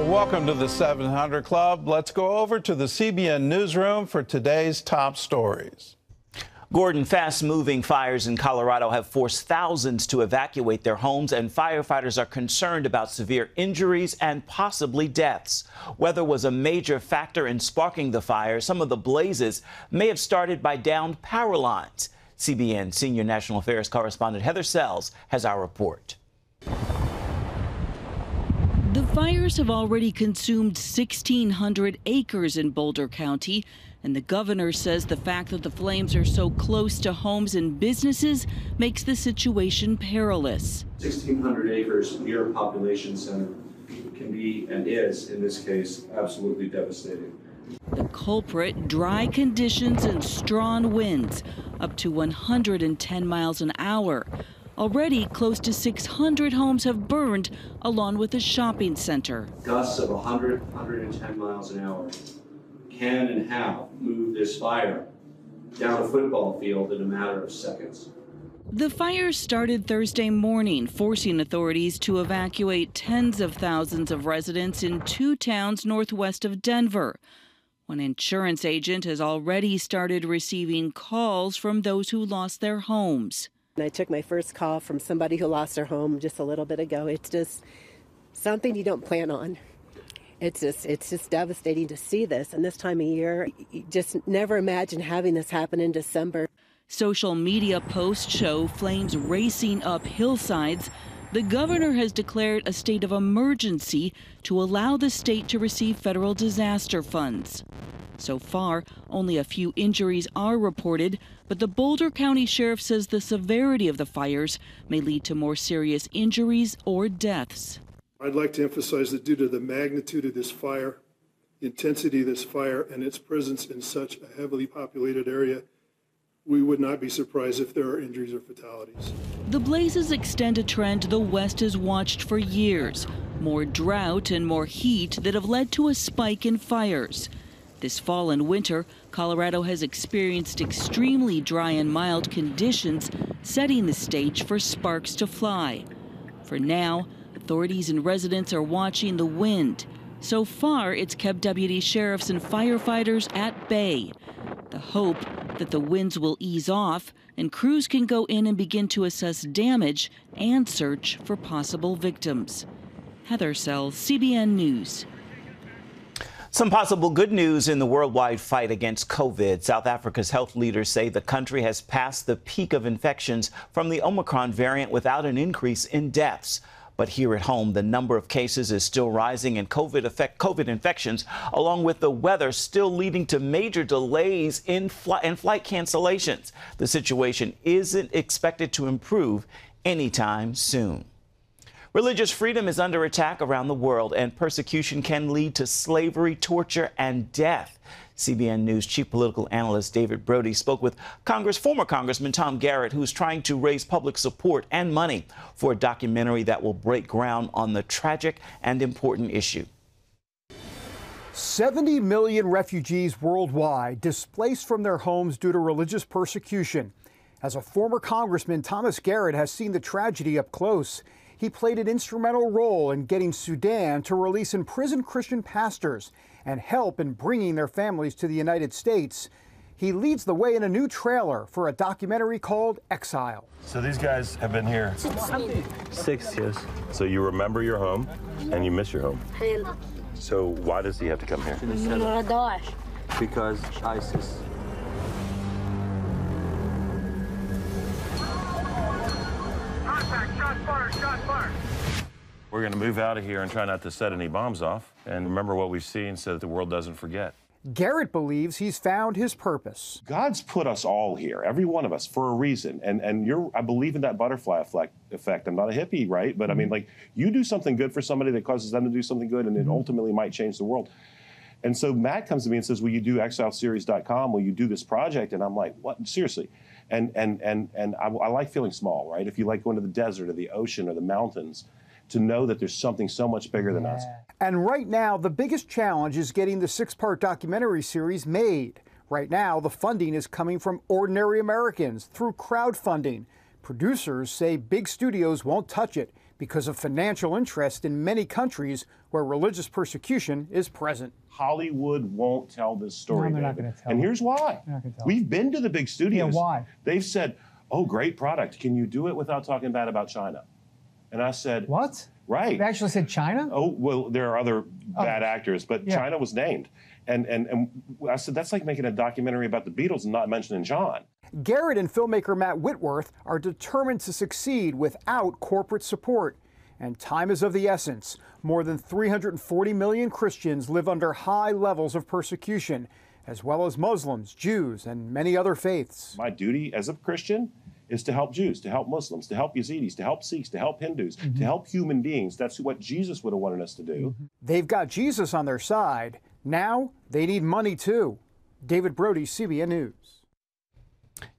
Welcome to the 700 Club. Let's go over to the CBN newsroom for today's top stories. Gordon, fast-moving fires in Colorado have forced thousands to evacuate their homes, and firefighters are concerned about severe injuries and possibly deaths. Weather was a major factor in sparking the fire. Some of the blazes may have started by downed power lines. CBN Senior National Affairs correspondent Heather Sells has our report. The fires have already consumed 1,600 acres in Boulder County, and the governor says the fact that the flames are so close to homes and businesses makes the situation perilous. 1,600 acres near a population center can be, and is, in this case, absolutely devastating. The culprit, dry conditions and strong winds, up to 110 miles an hour. Already, close to 600 homes have burned, along with a shopping center. Gusts of 110 miles an hour can and have moved this fire down a football field in a matter of seconds. The fire started Thursday morning, forcing authorities to evacuate tens of thousands of residents in two towns northwest of Denver. One insurance agent has already started receiving calls from those who lost their homes. I took my first call from somebody who lost their home just a little bit ago. It's just something you don't plan on. It's just devastating to see this. And this time of year, you just never imagine having this happen in December. Social media posts show flames racing up hillsides. The governor has declared a state of emergency to allow the state to receive federal disaster funds. So far, only a few injuries are reported, but the Boulder County Sheriff says the severity of the fires may lead to more serious injuries or deaths. I'd like to emphasize that due to the magnitude of this fire, the intensity of this fire, and its presence in such a heavily populated area, we would not be surprised if there are injuries or fatalities. The blazes extend a trend the West has watched for years. More drought and more heat that have led to a spike in fires. This fall and winter, Colorado has experienced extremely dry and mild conditions, setting the stage for sparks to fly. For now, authorities and residents are watching the wind. So far, it's kept deputy sheriffs and firefighters at bay. The hope that the winds will ease off and crews can go in and begin to assess damage and search for possible victims. Heather Sells, CBN News. Some possible good news in the worldwide fight against COVID. South Africa's health leaders say the country has passed the peak of infections from the Omicron variant without an increase in deaths. But here at home, the number of cases is still rising, and COVID infections, along with the weather, still leading to major delays in flight cancellations. The situation isn't expected to improve anytime soon. Religious freedom is under attack around the world, and persecution can lead to slavery, torture, and death. CBN News chief political analyst David Brody spoke with former Congressman Tom Garrett, who's trying to raise public support and money for a documentary that will break ground on the tragic and important issue. 70 million refugees worldwide displaced from their homes due to religious persecution. As a former congressman, Thomas Garrett has seen the tragedy up close. He played an instrumental role in getting Sudan to release imprisoned Christian pastors and help in bringing their families to the United States. He leads the way in a new trailer for a documentary called Exile. So these guys have been here 6 years. So you remember your home and you miss your home. So why does he have to come here? Because ISIS. We're going to move out of here and try not to set any bombs off and remember what we've seen so that the world doesn't forget. Garrett believes he's found his purpose. God's put us all here, every one of us, for a reason. And I believe in that butterfly effect. I'm not a hippie, right? But I mean, like, you do something good for somebody that causes them to do something good, and it ultimately might change the world. And so Matt comes to me and says, will you do exileseries.com? Will you do this project? And I'm like, what? Seriously. And I like feeling small, right? If you like going to the desert or the ocean or the mountains, to know that there's something so much bigger than us. And right now, the biggest challenge is getting the 6-part documentary series made. Right now, the funding is coming from ordinary Americans through crowdfunding. Producers say big studios won't touch it because of financial interest in many countries where religious persecution is present. Hollywood won't tell this story. No, they're not going to tell. And here's why. They're not gonna tell. We've been to the big studios. Yeah, why? They've said, oh, great product. Can you do it without talking bad about China? And I said, what? Right. They actually said China? Oh, well, there are other bad actors, but Yeah. China was named. And I said, that's like making a documentary about the Beatles and not mentioning John. Garrett and filmmaker Matt Whitworth are determined to succeed without corporate support. And time is of the essence. More than 340 million Christians live under high levels of persecution, as well as Muslims, Jews, and many other faiths. My duty as a Christian is to help Jews, to help Muslims, to help Yazidis, to help Sikhs, to help Hindus, to help human beings. That's what Jesus would have wanted us to do. They've got Jesus on their side. Now they need money too. David Brody, CBN News.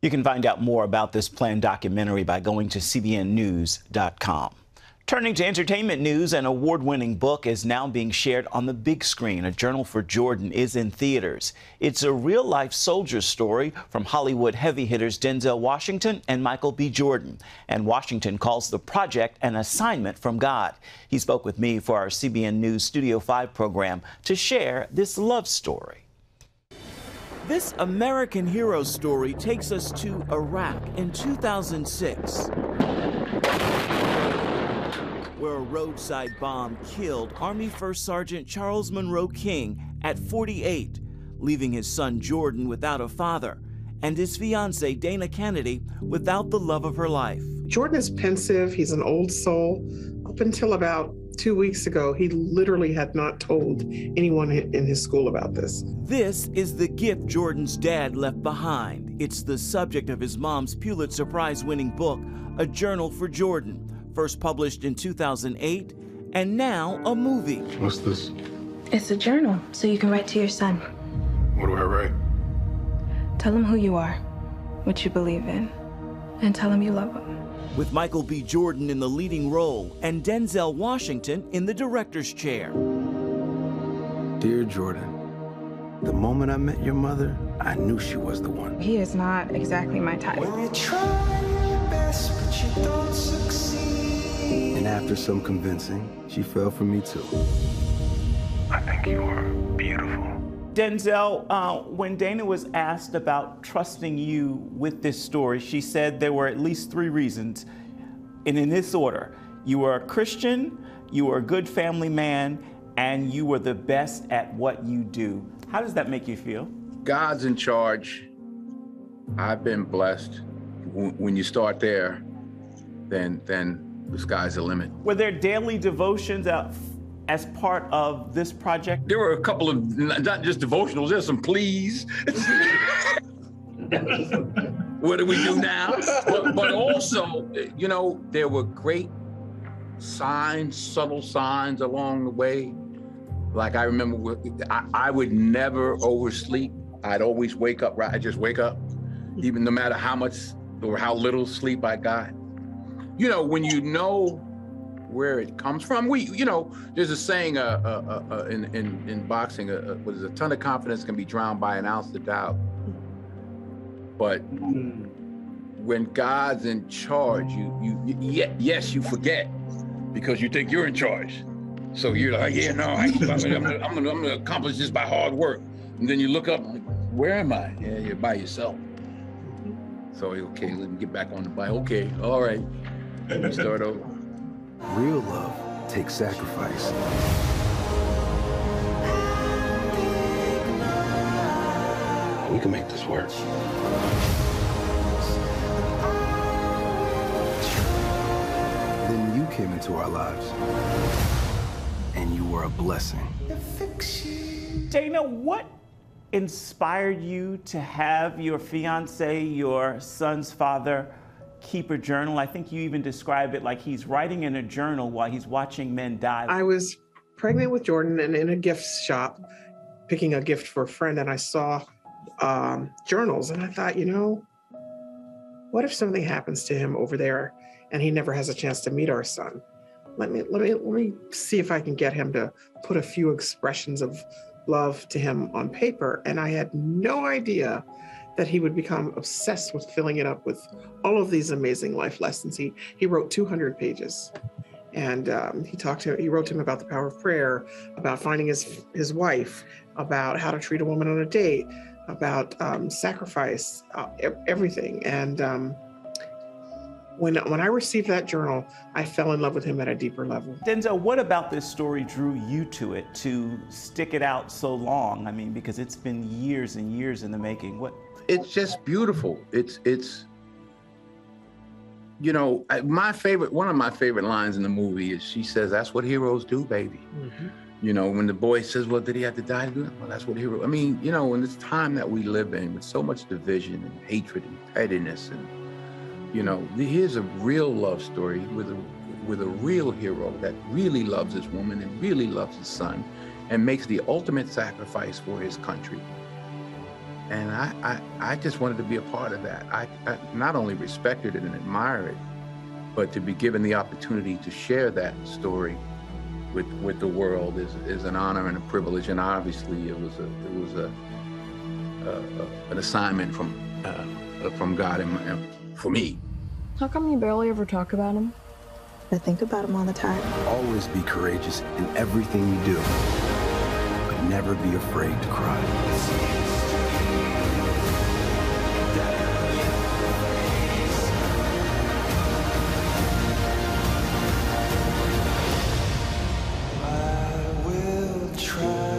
You can find out more about this planned documentary by going to cbnnews.com. Turning to entertainment news, an award-winning book is now being shared on the big screen. A Journal for Jordan is in theaters. It's a real-life soldier story from Hollywood heavy hitters Denzel Washington and Michael B. Jordan. And Washington calls the project an assignment from God. He spoke with me for our CBN News Studio 5 program to share this love story. This American hero story takes us to Iraq in 2006. Where a roadside bomb killed Army First Sergeant Charles Monroe King at 48, leaving his son Jordan without a father and his fiancée Dana Kennedy without the love of her life. Jordan is pensive. He's an old soul. Up until about 2 weeks ago, he literally had not told anyone in his school about this. This is the gift Jordan's dad left behind. It's the subject of his mom's Pulitzer Prize-winning book, A Journal for Jordan, first published in 2008, and now a movie. What's this? It's a journal, so you can write to your son. What do I write? Tell him who you are, what you believe in, and tell him you love him. With Michael B. Jordan in the leading role and Denzel Washington in the director's chair. Dear Jordan, the moment I met your mother, I knew she was the one. He is not exactly my type. When you try your best, but you don't succeed. And after some convincing, she fell for me too. I think you are beautiful. Denzel, when Dana was asked about trusting you with this story, she said there were at least 3 reasons, and in this order. You were a Christian, you were a good family man, and you were the best at what you do. How does that make you feel? God's in charge. I've been blessed. When you start there, then the sky's the limit. Were there daily devotions as part of this project? There were a couple of, not just devotionals, there's some pleas. What do we do now? But also, you know, there were great signs, subtle signs along the way. Like I remember, I would never oversleep. I'd always wake up, right? I just wake up, even no matter how much or how little sleep I got. You know, when you know where it comes from, there's a saying in boxing, what is a ton of confidence can be drowned by an ounce of doubt. But when God's in charge, yes, you forget because you think you're in charge. So you're like, yeah, no, I'm gonna accomplish this by hard work. And then you look up, like, where am I? Yeah, you're by yourself. So, okay, let me get back on the bike. Okay, all right, let me start over. Real love takes sacrifice. We can make this work. Then you came into our lives, and you were a blessing. Dana, what inspired you to have your fiance, your son's father, keep a journal? I think you even describe it like he's writing in a journal while he's watching men die. I was pregnant with Jordan and in a gift shop, picking a gift for a friend, and I saw journals, and I thought, you know, what if something happens to him over there and he never has a chance to meet our son? Let me see if I can get him to put a few expressions of love to him on paper. And I had no idea that he would become obsessed with filling it up with all of these amazing life lessons. He wrote 200 pages. And he wrote to him about the power of prayer, about finding his wife, about how to treat a woman on a date, about sacrifice, everything. And when I received that journal, I fell in love with him at a deeper level. Denzel, what about this story drew you to it, to stick it out so long? I mean, because it's been years and years in the making. What? It's just beautiful. It's you know, one of my favorite lines in the movie is she says, "That's what heroes do, baby." Mm-hmm. You know, when the boy says, "Well, did he have to die to do it?" Well, that's what heroes. I mean, you know, in this time that we live in with so much division and hatred and pettiness, and you know, here's a real love story with a real hero that really loves his woman and really loves his son, and makes the ultimate sacrifice for his country. And I just wanted to be a part of that. I not only respected it and admired it, but to be given the opportunity to share that story with the world is an honor and a privilege. And obviously, it was an assignment from God and for me. How come you barely ever talk about him? I think about him all the time. Always be courageous in everything you do, but never be afraid to cry.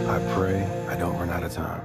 I pray I don't run out of time.